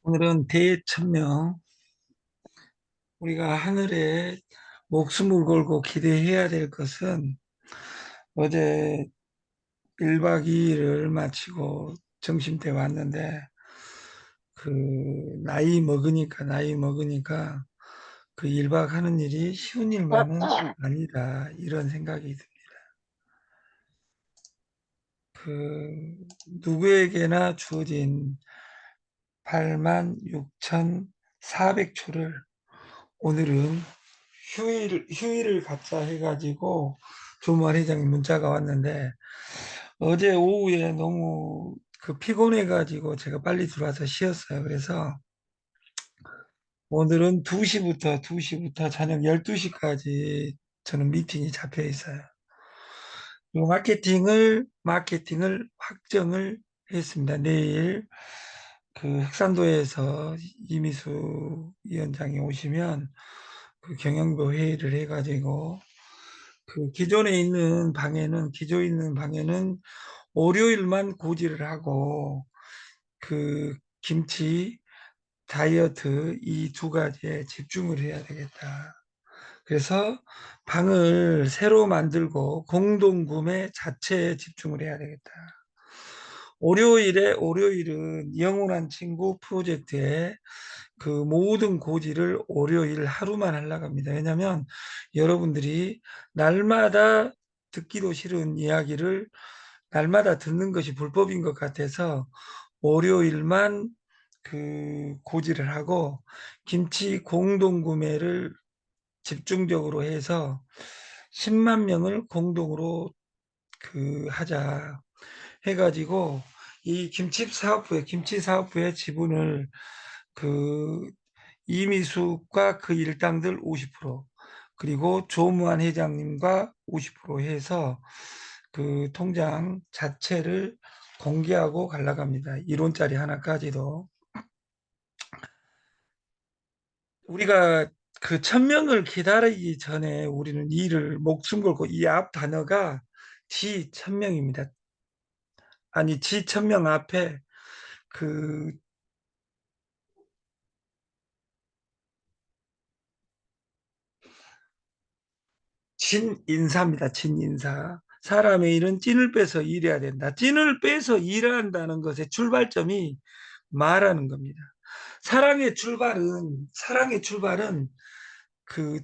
오늘은 대천명, 우리가 하늘에 목숨을 걸고 기대해야 될 것은 어제 1박 2일을 마치고 점심때 왔는데 그 나이 먹으니까 그 1박 하는 일이 쉬운 일만은 아니다 이런 생각이 듭니다. 그 누구에게나 주어진 86,400초를 오늘은 휴일을 갖자 해가지고 조무한 회장이 문자가 왔는데 어제 오후에 너무 피곤해가지고 제가 빨리 들어와서 쉬었어요. 그래서 오늘은 2시부터 저녁 12시까지 저는 미팅이 잡혀 있어요. 그리고 마케팅을 확정을 했습니다. 내일 흑산도에서 이미수 위원장이 오시면 경영부 회의를 해가지고 기존에 있는 방에는 월요일만 고지를 하고 김치 다이어트 이 두 가지에 집중을 해야 되겠다. 그래서 방을 새로 만들고 공동구매 자체에 집중을 해야 되겠다. 월요일은 영원한 친구 프로젝트에 모든 고지를 월요일 하루만 하려고 합니다. 왜냐하면 여러분들이 날마다 듣기도 싫은 이야기를 날마다 듣는 것이 불법인 것 같아서 월요일만 고지를 하고 김치 공동구매를 집중적으로 해서 10만 명을 공동으로 하자 해가지고 이 김치 사업부의 지분을 그 이미숙과 그 일당들 50% 그리고 조무한 회장님과 50% 해서 통장 자체를 공개하고 가려고 합니다. 1원짜리 하나까지도. 우리가 1,000명을 기다리기 전에 우리는 일을 목숨 걸고 이 앞 단어가 지 1,000명입니다. 아니, 지 1,000명 앞에 그 진인사입니다. 진인사. 사람의 일은 찐을 빼서 일해야 된다. 찐을 빼서 일한다는 것의 출발점이 말하는 겁니다. 사랑의 출발은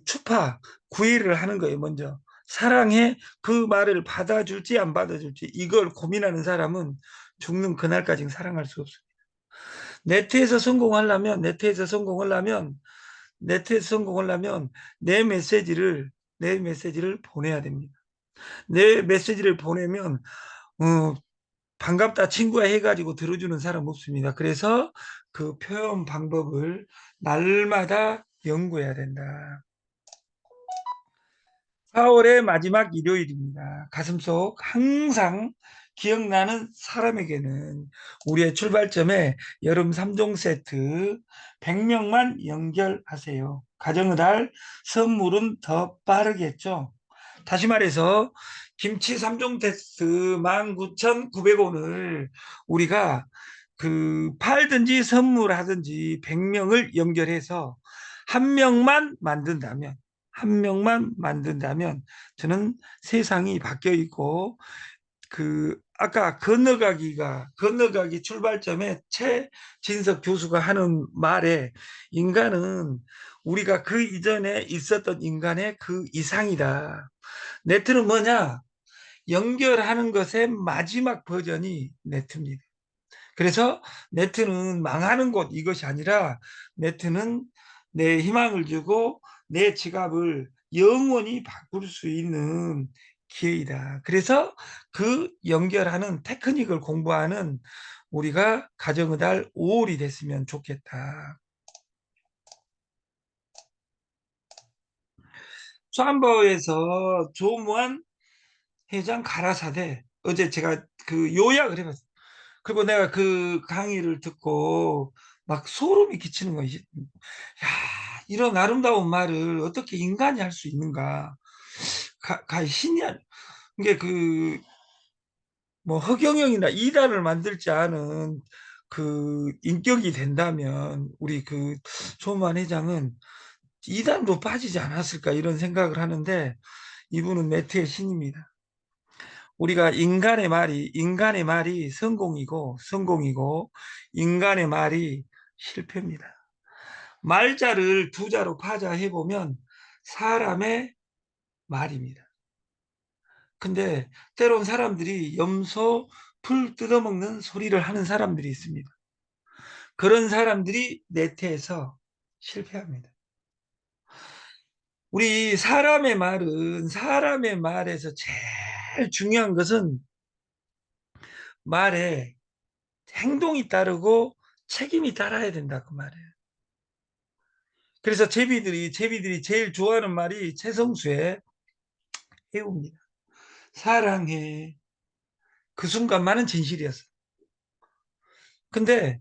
추파, 구애를 하는 거예요, 먼저. 사랑해 그 말을 받아줄지 안 받아줄지 이걸 고민하는 사람은 죽는 그날까지는 사랑할 수 없습니다. 네트에서 성공하려면 네트에서 성공하려면 네트에서 성공하려면 내 메시지를 보내야 됩니다. 내 메시지를 보내면 어, 반갑다 친구야 해가지고 들어주는 사람 없습니다. 그래서 표현 방법을 날마다 연구해야 된다. 4월의 마지막 일요일입니다. 가슴속 항상 기억나는 사람에게는 우리의 출발점에 여름 3종 세트 100명만 연결하세요. 가정의 달 선물은 더 빠르겠죠. 다시 말해서 김치 3종 세트 19,900원을 우리가 팔든지 선물하든지 100명을 연결해서 한 명만 만든다면 한 명만 만든다면 저는 세상이 바뀌어 있고 아까 건너가기 출발점에 최진석 교수가 하는 말에 인간은 우리가 그 이전에 있었던 인간의 그 이상이다. 네트는 뭐냐? 연결하는 것의 마지막 버전이 네트입니다. 그래서 네트는 망하는 곳 이것이 아니라 네트는 내 희망을 주고 내 지갑을 영원히 바꿀 수 있는 기회이다. 그래서 연결하는 테크닉을 공부하는 우리가 가정의 달 5월이 됐으면 좋겠다. 수안보에서 조무한 회장 가라사대 어제 제가 요약을 해봤어요. 그리고 내가 강의를 듣고 막 소름이 끼치는 거지. 야, 이런 아름다운 말을 어떻게 인간이 할 수 있는가? 신이 이게 뭐 허경영이나 이단을 만들지 않은 그 인격이 된다면 우리 그 조만 회장은 이단도 빠지지 않았을까 이런 생각을 하는데 이분은 네트의 신입니다. 우리가 인간의 말이 성공이고 인간의 말이 실패입니다. 말자를 두 자로 파자해 보면 사람의 말입니다. 근데 때론 사람들이 염소 풀 뜯어먹는 소리를 하는 사람들이 있습니다. 그런 사람들이 네트에서 실패합니다. 우리 사람의 말에서 제일 중요한 것은 말에 행동이 따르고 책임이 따라야 된다 그 말이에요. 그래서 제비들이 제일 좋아하는 말이 최성수의 해우입니다. 사랑해. 그 순간만은 진실이었어. 근데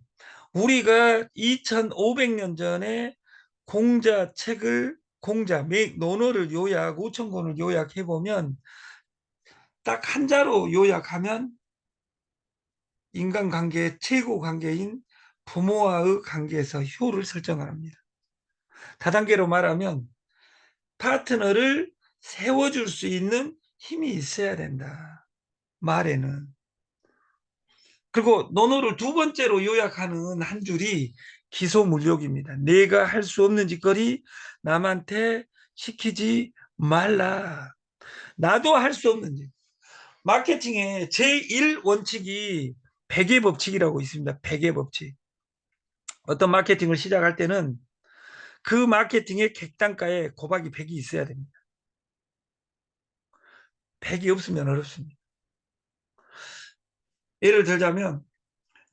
우리가 2500년 전에 논어를 요약 5,000권을 요약해 보면 딱 한 자로 요약하면 인간관계의 최고 관계인 부모와의 관계에서 효를 설정합니다. 다단계로 말하면 파트너를 세워줄 수 있는 힘이 있어야 된다. 말에는. 그리고 논어를 두 번째로 요약하는 한 줄이 기소물욕입니다. 내가 할 수 없는 짓거리 남한테 시키지 말라. 나도 할 수 없는 짓. 마케팅의 제1원칙이 백의 법칙이라고 있습니다. 백의 법칙. 어떤 마케팅을 시작할 때는 그 마케팅의 객단가에 곱하기 100이 있어야 됩니다. 100이 없으면 어렵습니다. 예를 들자면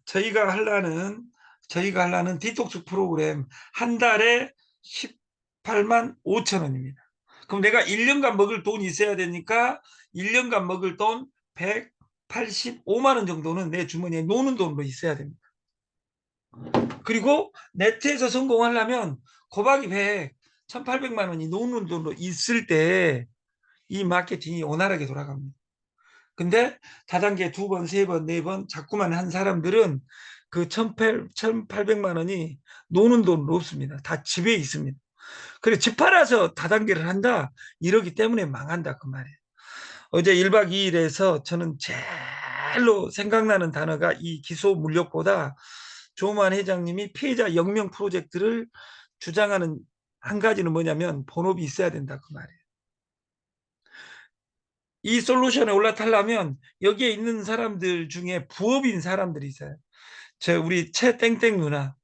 저희가 하려는 디톡스 프로그램 한 달에 18만 5천 원입니다. 그럼 내가 1년간 먹을 돈이 있어야 되니까 1년간 먹을 돈 185만 원 정도는 내 주머니에 노는 돈으로 있어야 됩니다. 그리고 네트에서 성공하려면 곱하기 100, 1,800만 원이 노는 돈으로 있을 때 이 마케팅이 원활하게 돌아갑니다. 근데 다단계 두 번, 세 번, 네 번 자꾸만 한 사람들은 그 1,800만 원이 노는 돈으로 없습니다. 다 집에 있습니다. 그래 집 팔아서 다단계를 한다 이러기 때문에 망한다 그 말이에요. 어제 1박 2일에서 저는 제일로 생각나는 단어가 이 기소 물력보다 조만 회장님이 피해자 영명 프로젝트를 주장하는 한 가지는 뭐냐면 본업이 있어야 된다 그 말이에요. 이 솔루션에 올라타려면 여기에 있는 사람들 중에 부업인 사람들이 있어요. 우리 최땡땡 누나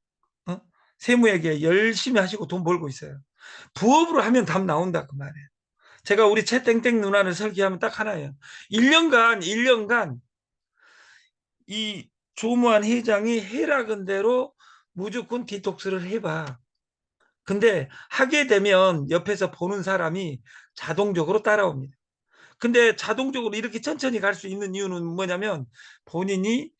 어? 세무회계 열심히 하시고 돈 벌고 있어요. 부업으로 하면 답 나온다 그 말이에요. 제가 우리 최땡땡 누나를 설계하면 딱 하나예요. 1년간 이 조무한 회장이 해라건 대로 무조건 디톡스를 해봐. 근데 하게 되면 옆에서 보는 사람이 자동적으로 따라옵니다. 근데 자동적으로 이렇게 천천히 갈 수 있는 이유는 뭐냐면 본인이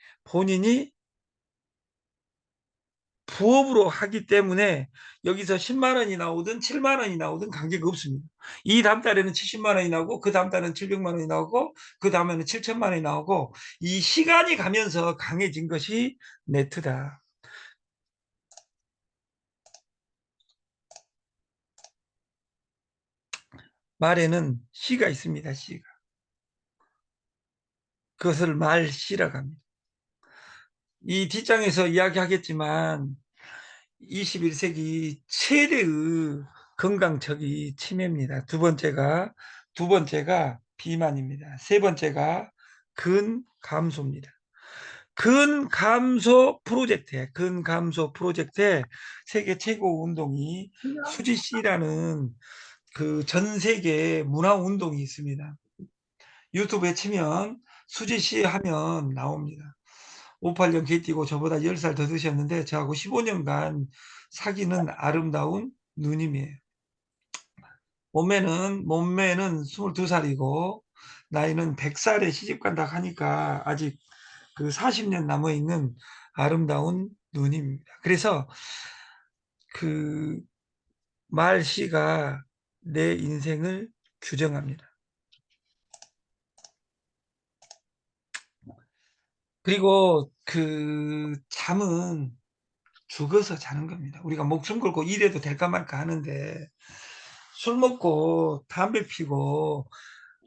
부업으로 하기 때문에 여기서 10만 원이 나오든 7만 원이 나오든 관계가 없습니다. 이 다음 달에는 70만 원이 나오고 그 다음 달에는 700만 원이 나오고 그 다음에는 7천만 원이 나오고 이 시간이 가면서 강해진 것이 네트다. 말에는 시가 있습니다. 시가. 그것을 말시라고 합니다. 이 뒷장에서 이야기하겠지만 21세기 최대의 건강적이 치매입니다. 두 번째가 비만입니다. 세 번째가 근감소입니다. 근감소 프로젝트에 세계 최고 운동이 수지씨라는 그 전 세계 문화 운동이 있습니다. 유튜브에 치면 수지씨 하면 나옵니다. 58년 개띠고 저보다 10살 더 드셨는데 저하고 15년간 사귀는 아름다운 누님이에요. 몸매는 22살이고 나이는 100살에 시집간다 하니까 아직 그 40년 남아있는 아름다운 누님입니다. 그래서 그 말씨가 내 인생을 규정합니다. 그리고 그 잠은 죽어서 자는 겁니다. 우리가 목숨 걸고 일해도 될까 말까 하는데 술 먹고 담배 피고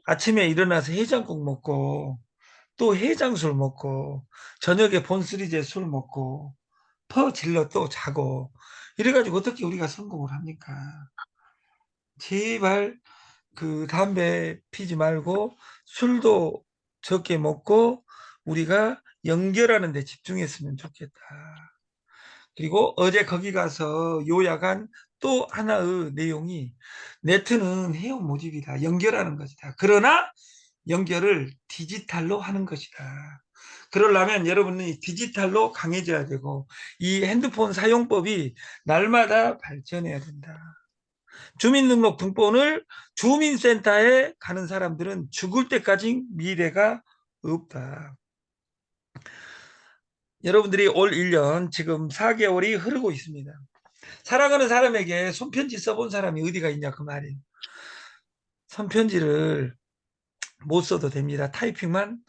아침에 일어나서 해장국 먹고 또 해장술 먹고 저녁에 본쓰리제 술 먹고 퍼질러 또 자고 이래가지고 어떻게 우리가 성공을 합니까? 제발 그 담배 피지 말고 술도 적게 먹고 우리가 연결하는 데 집중했으면 좋겠다. 그리고 어제 거기 가서 요약한 또 하나의 내용이 네트는 회원 모집이다. 연결하는 것이다. 그러나 연결을 디지털로 하는 것이다. 그러려면 여러분이 디지털로 강해져야 되고 이 핸드폰 사용법이 날마다 발전해야 된다. 주민등록등본을 주민센터에 가는 사람들은 죽을 때까지 미래가 없다. 여러분들이 올 1년 지금 4개월이 흐르고 있습니다. 사랑하는 사람에게 손편지 써본 사람이 어디가 있냐 그 말이에요. 손편지를 못 써도 됩니다. 타이핑만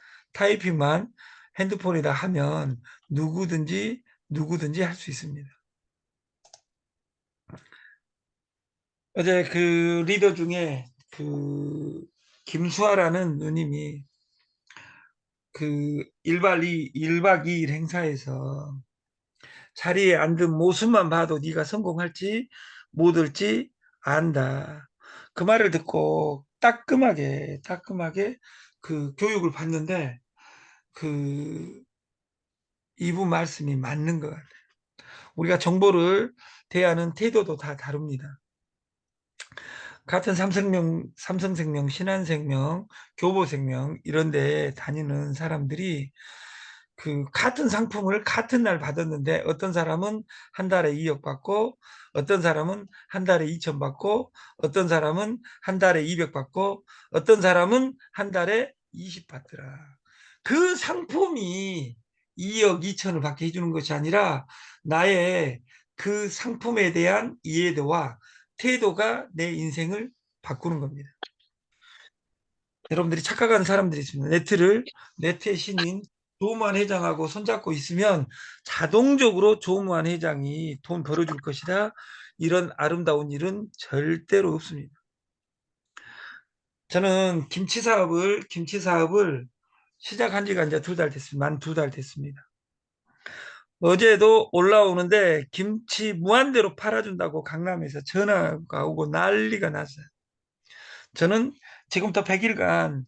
핸드폰에다 하면 누구든지 할 수 있습니다. 어제 그 리더 중에 그 김수아라는 누님이 그 1박 2일 행사에서 자리에 앉은 모습만 봐도 네가 성공할지 못 할지 안다. 그 말을 듣고 따끔하게 그 교육을 받는데 그 이분 말씀이 맞는 것 같아요. 우리가 정보를 대하는 태도도 다 다릅니다. 같은 삼성생명, 신한생명, 교보생명 이런 데 다니는 사람들이 그 같은 상품을 같은 날 받았는데 어떤 사람은 한 달에 2억 받고 어떤 사람은 한 달에 2천 받고 어떤 사람은 한 달에 200 받고 어떤 사람은 한 달에 20 받더라. 그 상품이 2억 2천을 받게 해주는 것이 아니라 나의 그 상품에 대한 이해도와 태도가 내 인생을 바꾸는 겁니다. 여러분들이 착각하는 사람들이 있습니다. 네트의 신인 조무한 회장하고 손잡고 있으면 자동적으로 조무한 회장이 돈 벌어줄 것이다. 이런 아름다운 일은 절대로 없습니다. 저는 김치 사업을 시작한 지가 이제 2달 됐습니다. 만 2달 됐습니다. 어제도 올라오는데 김치 무한대로 팔아준다고 강남에서 전화가 오고 난리가 났어요. 저는 지금부터 100일간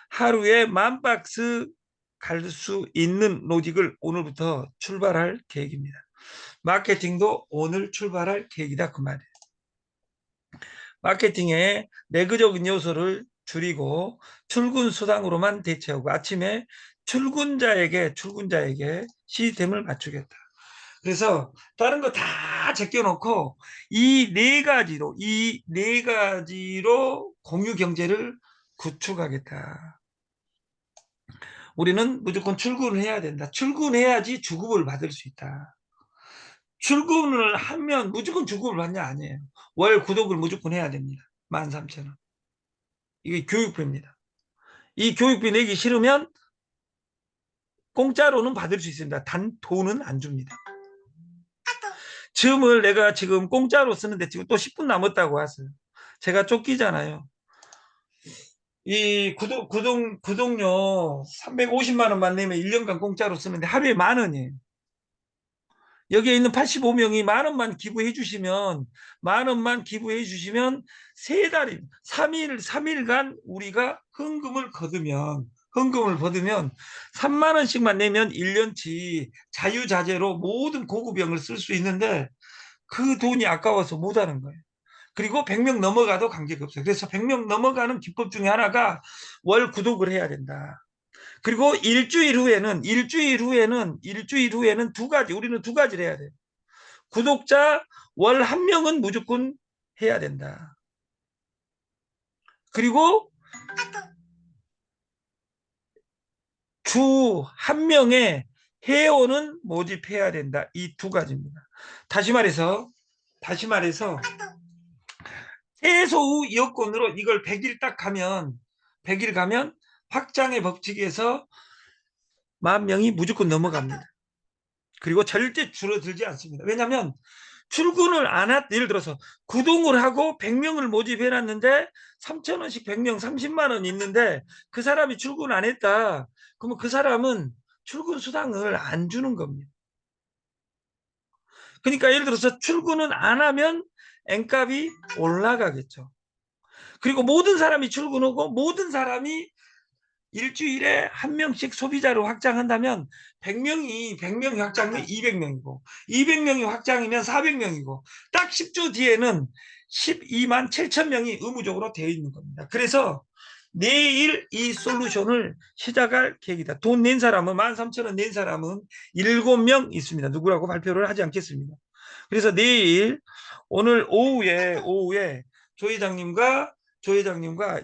하루에 10,000박스 갈 수 있는 로직을 오늘부터 출발할 계획입니다. 마케팅도 오늘 출발할 계획이다 그 말이에요. 마케팅에 내구적인 요소를 줄이고 출근 수당으로만 대체하고 아침에 출근자에게 시스템을 맞추겠다. 그래서 다른 거 다 제껴놓고 이 네 가지로 공유 경제를 구축하겠다. 우리는 무조건 출근을 해야 된다. 출근해야지 주급을 받을 수 있다. 출근을 하면 무조건 주급을 받냐 아니에요. 월 구독을 무조건 해야 됩니다. 13,000원. 이게 교육비입니다. 이 교육비 내기 싫으면 공짜로는 받을 수 있습니다. 단 돈은 안 줍니다. 줌을 내가 지금 공짜로 쓰는데 지금 또 10분 남았다고 하세요. 제가 쫓기잖아요. 이 구독료 350만 원만 내면 1년간 공짜로 쓰는데 하루에 10,000원이에요. 여기에 있는 85명이 10,000원만 기부해 주시면 3달이 3일간 우리가 헌금을 받으면 3만 원씩만 내면 1년치 자유자재로 모든 고급형을 쓸 수 있는데 그 돈이 아까워서 못 하는 거예요. 그리고 100명 넘어가도 관계가 없어요. 그래서 100명 넘어가는 기법 중에 하나가 월 구독을 해야 된다. 그리고 일주일 후에는 우리는 두 가지를 해야 돼요. 구독자 월 1명은 무조건 해야 된다. 그리고 주 1명의 회원은 모집해야 된다. 이 두 가지입니다. 다시 말해서 최소 여건으로 이걸 100일 가면 확장의 법칙에서 10,000명이 무조건 넘어갑니다. 그리고 절대 줄어들지 않습니다. 왜냐하면 출근을 안 한, 예를 들어서 구동을 하고 100명을 모집해 놨는데 3,000원씩 100명 30만 원 있는데 그 사람이 출근 안 했다. 그러면 그 사람은 출근 수당을 안 주는 겁니다. 그러니까 예를 들어서 출근은 안 하면 N값이 올라가겠죠. 그리고 모든 사람이 출근하고 모든 사람이 일주일에 한 명씩 소비자로 확장한다면 100명이 확장이면 200명이고 200명이 확장이면 400명이고 딱 10주 뒤에는 12만 7천 명이 의무적으로 되어 있는 겁니다. 그래서 내일 이 솔루션을 시작할 계획이다. 돈 낸 사람은 13,000원 낸 사람은 7명 있습니다. 누구라고 발표를 하지 않겠습니다. 그래서 내일 오늘 오후에 조 회장님과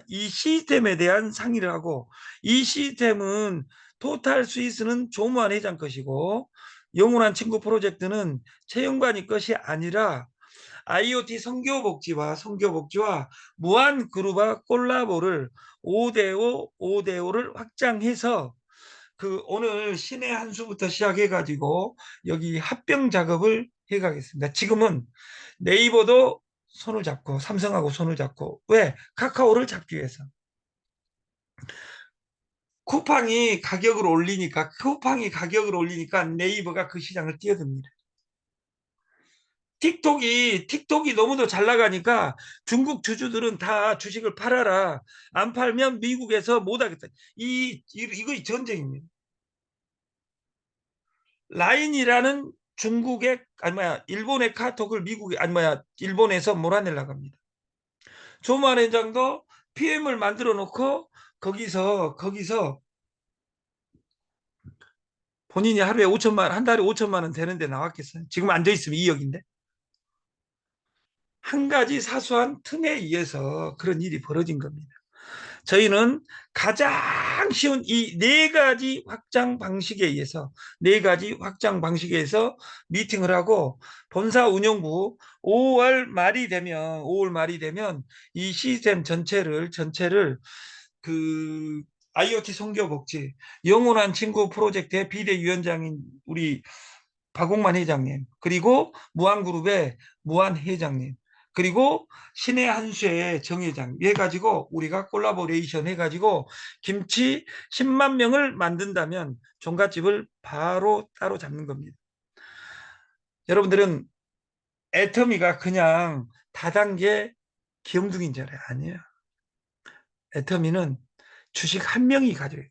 이 시스템에 대한 상의를 하고 이 시스템은 토탈 스위스는 조무한 회장 것이고 영원한 친구 프로젝트는 채용관이 것이 아니라 IoT 성교복지와 무한그룹과 콜라보를 5대5, 5대5를 확장해서 그 오늘 신의 한 수부터 시작해가지고 여기 합병 작업을 해가겠습니다. 지금은 네이버도 손을 잡고 삼성하고 손을 잡고 왜? 카카오를 잡기 위해서. 쿠팡이 가격을 올리니까 네이버가 그 시장을 뛰어듭니다. 틱톡이 너무도 잘 나가니까 중국 주주들은 다 주식을 팔아라. 안 팔면 미국에서 못 하겠다. 이거 전쟁입니다. 라인이라는 중국의 아니 뭐야 일본의 카톡을 미국에 아니 뭐야 일본에서 몰아내려고 합니다. 조만 회장도 PM을 만들어 놓고 거기서 본인이 하루에 5천만 한 달에 5천만 원 되는데 나왔겠어요. 지금 앉아 있으면 2억인데. 한 가지 사소한 틈에 의해서 그런 일이 벌어진 겁니다. 저희는 가장 쉬운 이 네 가지 확장 방식에 의해서 미팅을 하고 본사 운영부 5월 말이 되면 이 시스템 전체를 그 IoT 성교복지 영원한 친구 프로젝트의 비대위원장인 우리 박홍만 회장님, 그리고 무한그룹의 무한 회장님, 그리고 신의 한수의 정 회장 해가지고 우리가 콜라보레이션 해가지고 김치 10만 명을 만든다면 종갓집을 바로 따로 잡는 겁니다. 여러분들은 애터미가 그냥 다단계 기영둥인 줄 알아요? 아니에요. 애터미는 주식 한 명이 가져요.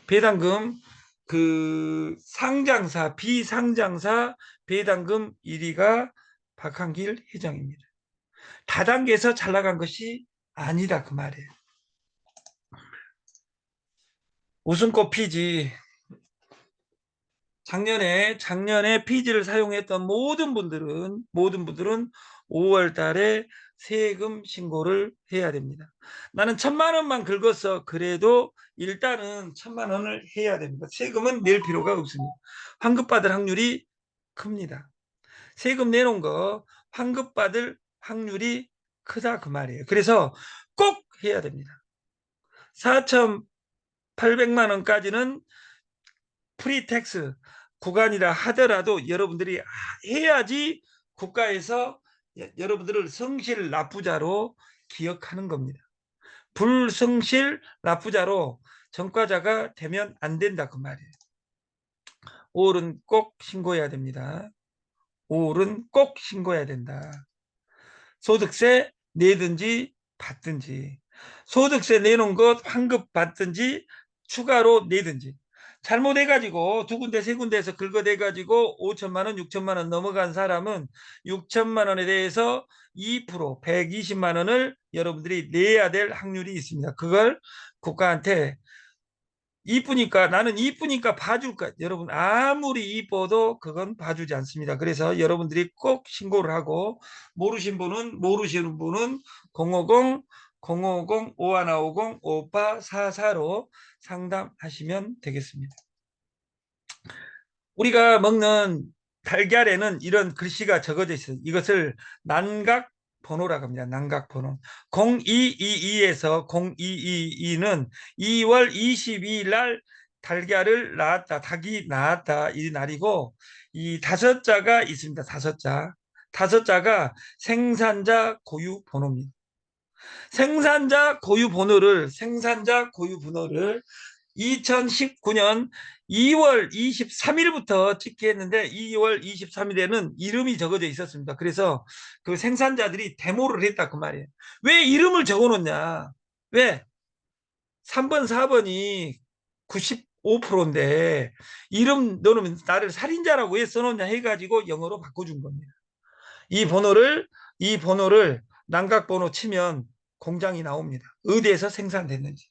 배당금 그 상장사, 비상장사 배당금 1위가 박한길 회장입니다. 다단계에서 잘 나간 것이 아니다 그 말이에요. 웃음꽃 피지. 작년에 피지를 사용했던 모든 분들은 5월 달에 세금 신고를 해야 됩니다. 나는 1,000만 원만 긁었어. 그래도 일단은 1,000만 원을 해야 됩니다. 세금은 낼 필요가 없습니다. 환급받을 확률이 큽니다. 세금 내놓은 거 환급받을 확률이 크다 그 말이에요. 그래서 꼭 해야 됩니다. 4,800만 원까지는 프리텍스 구간이라 하더라도 여러분들이 해야지 국가에서 여러분들을 성실 납부자로 기억하는 겁니다. 불성실 납부자로 전과자가 되면 안 된다 그 말이에요. 5월은 꼭 신고해야 됩니다. 5월은 꼭 신고해야 된다. 소득세 내든지 받든지 소득세 내놓은 것 환급 받든지 추가로 내든지 잘못해가지고 두 군데 세 군데에서 긁어대가지고 5천만 원 6천만 원 넘어간 사람은 6천만 원에 대해서 2% 120만 원을 여러분들이 내야 될 확률이 있습니다. 그걸 국가한테 나는 이쁘니까 봐줄까? 여러분 아무리 이뻐도 그건 봐주지 않습니다. 그래서 여러분들이 꼭 신고를 하고 모르시는 분은 050 5150 5844로 상담하시면 되겠습니다. 우리가 먹는 달걀에는 이런 글씨가 적어져 있어요. 이것을 난각 번호라고 합니다. 난각 번호. 0222에서 0222는 2월 22일 날 달걀을 낳았다, 닭이 낳았다 이 날이고, 이 다섯 자가 있습니다. 다섯 자. 다섯 자가 생산자 고유 번호입니다. 생산자 고유 번호를 2019년 2월 23일부터 찍게 했는데 2월 23일에는 이름이 적어져 있었습니다. 그래서 그 생산자들이 데모를 했다 그 말이에요. 왜 이름을 적어 놓냐? 왜? 3번, 4번이 95%인데 이름 넣으면 나를 살인자라고 왜 써놓냐 해가지고 영어로 바꿔준 겁니다. 이 번호를 이 번호를 난각번호 치면 공장이 나옵니다. 어디에서 생산됐는지.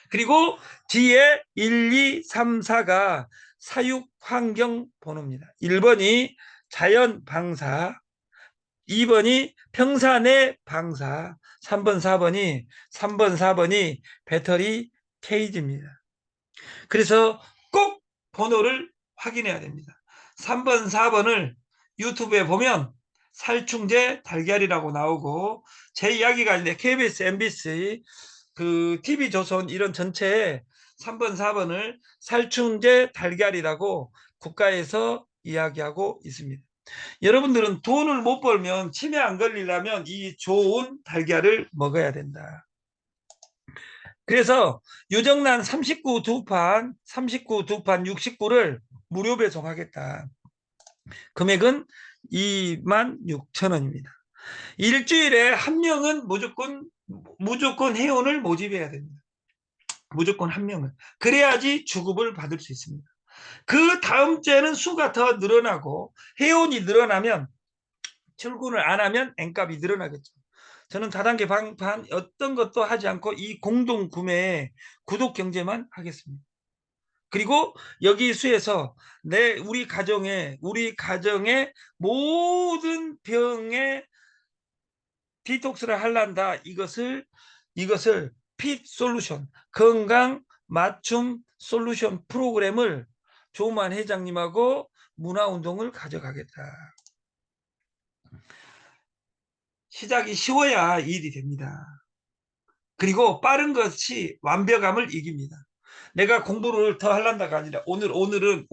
그리고 뒤에 1, 2, 3, 4가 사육 환경 번호입니다. 1번이 자연 방사, 2번이 평산의 방사, 3번, 4번이 배터리 케이지입니다. 그래서 꼭 번호를 확인해야 됩니다. 3번, 4번을 유튜브에 보면 살충제 달걀이라고 나오고, 제 이야기가 아닌데 KBS, MBC, 그 TV조선 이런 전체에 3번, 4번을 살충제 달걀이라고 국가에서 이야기하고 있습니다. 여러분들은 돈을 못 벌면, 치매 안 걸리려면 이 좋은 달걀을 먹어야 된다. 그래서 유정란 39 2판, 69를 무료 배송하겠다. 금액은 26,000원입니다. 일주일에 한 명은 무조건 회원을 모집해야 됩니다. 무조건 한 명은. 그래야지 주급을 받을 수 있습니다. 그 다음 주에는 수가 더 늘어나고, 회원이 늘어나면, 출근을 안 하면 N값이 늘어나겠죠. 저는 다단계 방판 어떤 것도 하지 않고 이 공동 구매에 구독 경제만 하겠습니다. 그리고 여기 수에서 우리 가정의 모든 병에 디톡스를 할란다. 이것을 핏 솔루션, 건강 맞춤 솔루션 프로그램을 조만 회장님하고 문화운동을 가져가겠다. 시작이 쉬워야 일이 됩니다. 그리고 빠른 것이 완벽함을 이깁니다. 내가 공부를 더 하란다가 아니라 오늘은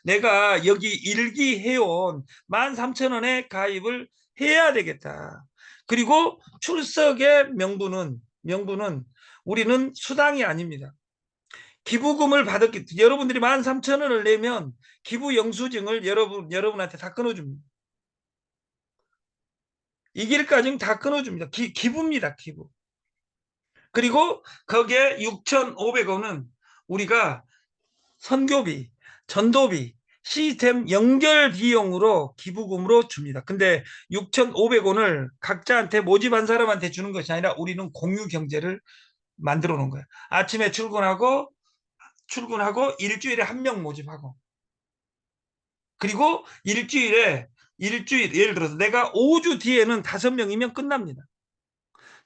내가 여기 일기 회원 13,000원에 가입을 해야 되겠다. 그리고 출석의 명분은 우리는 수당이 아닙니다. 기부금을 받았기 때문에 여러분들이 13,000원을 내면 기부 영수증을 여러분한테 다 끊어줍니다. 이 길까지는 다 끊어줍니다. 기부입니다. 기부. 그리고 거기에 6,500원은 우리가 선교비, 전도비, 시스템 연결 비용으로 기부금으로 줍니다. 근데 6,500원을 각자한테 모집한 사람한테 주는 것이 아니라 우리는 공유 경제를 만들어 놓은 거예요. 아침에 출근하고 일주일에 한 명 모집하고, 그리고 일주일 예를 들어서 내가 5주 뒤에는 5명이면 끝납니다.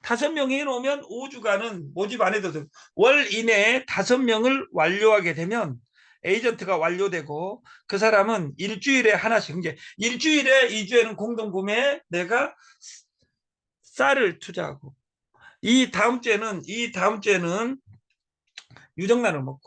5명 해놓으면 5주간은 모집 안 해도 돼요. 월 이내에 5명을 완료하게 되면 에이전트가 완료되고, 그 사람은 일주일에 하나씩, 이제 일주일에 2주에는 공동구매에 내가 쌀을 투자하고, 이 다음 주에는 유정란을 먹고,